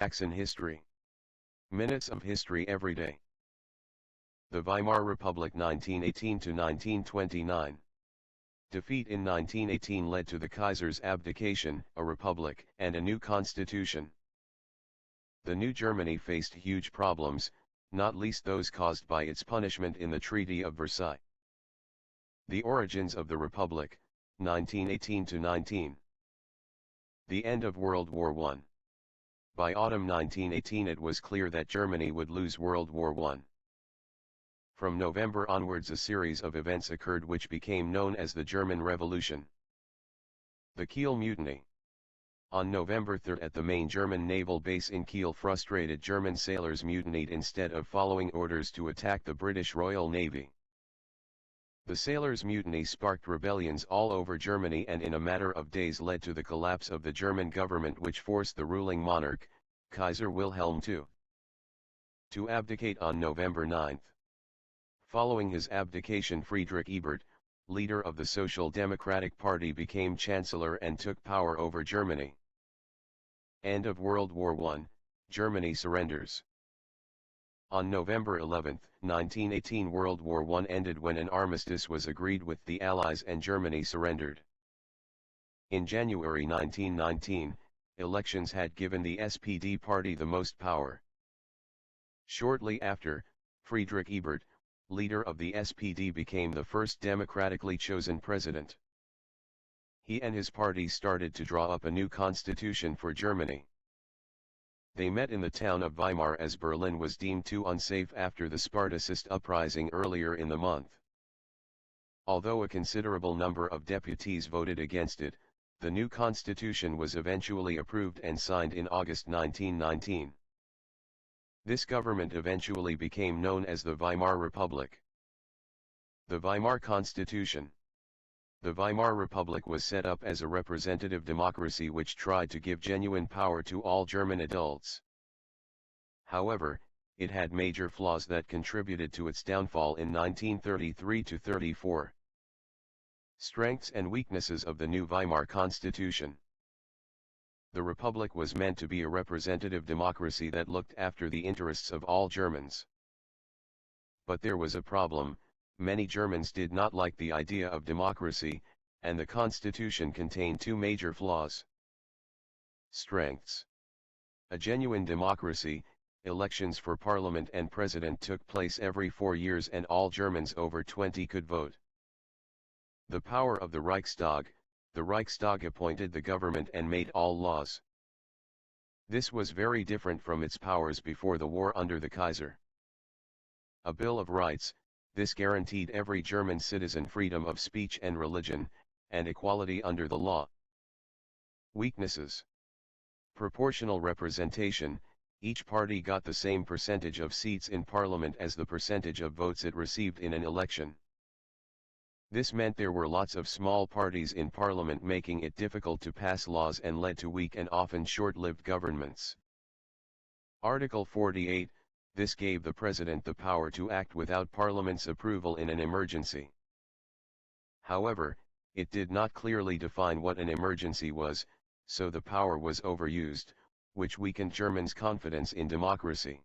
Facts in History. Minutes of History every day. The Weimar Republic 1918 to 1929. Defeat in 1918 led to the Kaiser's abdication, a republic, and a new constitution. The new Germany faced huge problems, not least those caused by its punishment in the Treaty of Versailles. The origins of the Republic, 1918 to 19. The end of World War I. By autumn 1918 it was clear that Germany would lose World War I. From November onwards a series of events occurred which became known as the German Revolution. The Kiel Mutiny. On November 3 at the main German naval base in Kiel, frustrated German sailors mutinied instead of following orders to attack the British Royal Navy. The sailors' mutiny sparked rebellions all over Germany and in a matter of days led to the collapse of the German government, which forced the ruling monarch, Kaiser Wilhelm II, to abdicate on November 9. Following his abdication, Friedrich Ebert, leader of the Social Democratic Party, became chancellor and took power over Germany. End of World War I, Germany surrenders. On November 11, 1918 World War I ended when an armistice was agreed with the Allies and Germany surrendered. In January 1919, elections had given the SPD party the most power. Shortly after, Friedrich Ebert, leader of the SPD, became the first democratically chosen president. He and his party started to draw up a new constitution for Germany. They met in the town of Weimar as Berlin was deemed too unsafe after the Spartacist uprising earlier in the month. Although a considerable number of deputies voted against it, the new constitution was eventually approved and signed in August 1919. This government eventually became known as the Weimar Republic. The Weimar Constitution. The Weimar Republic was set up as a representative democracy which tried to give genuine power to all German adults. However, it had major flaws that contributed to its downfall in 1933–34. Strengths and weaknesses of the new Weimar Constitution. The Republic was meant to be a representative democracy that looked after the interests of all Germans. But there was a problem. Many Germans did not like the idea of democracy, and the constitution contained two major flaws. Strengths. A genuine democracy, elections for parliament and president took place every 4 years and all Germans over 20 could vote. The power of the Reichstag. The Reichstag appointed the government and made all laws. This was very different from its powers before the war under the Kaiser. A Bill of Rights. This guaranteed every German citizen freedom of speech and religion, and equality under the law. Weaknesses. Proportional representation. Each party got the same percentage of seats in parliament as the percentage of votes it received in an election. This meant there were lots of small parties in parliament, making it difficult to pass laws and led to weak and often short-lived governments. Article 48. This gave the president the power to act without parliament's approval in an emergency. However, it did not clearly define what an emergency was, so the power was overused, which weakened Germans' confidence in democracy.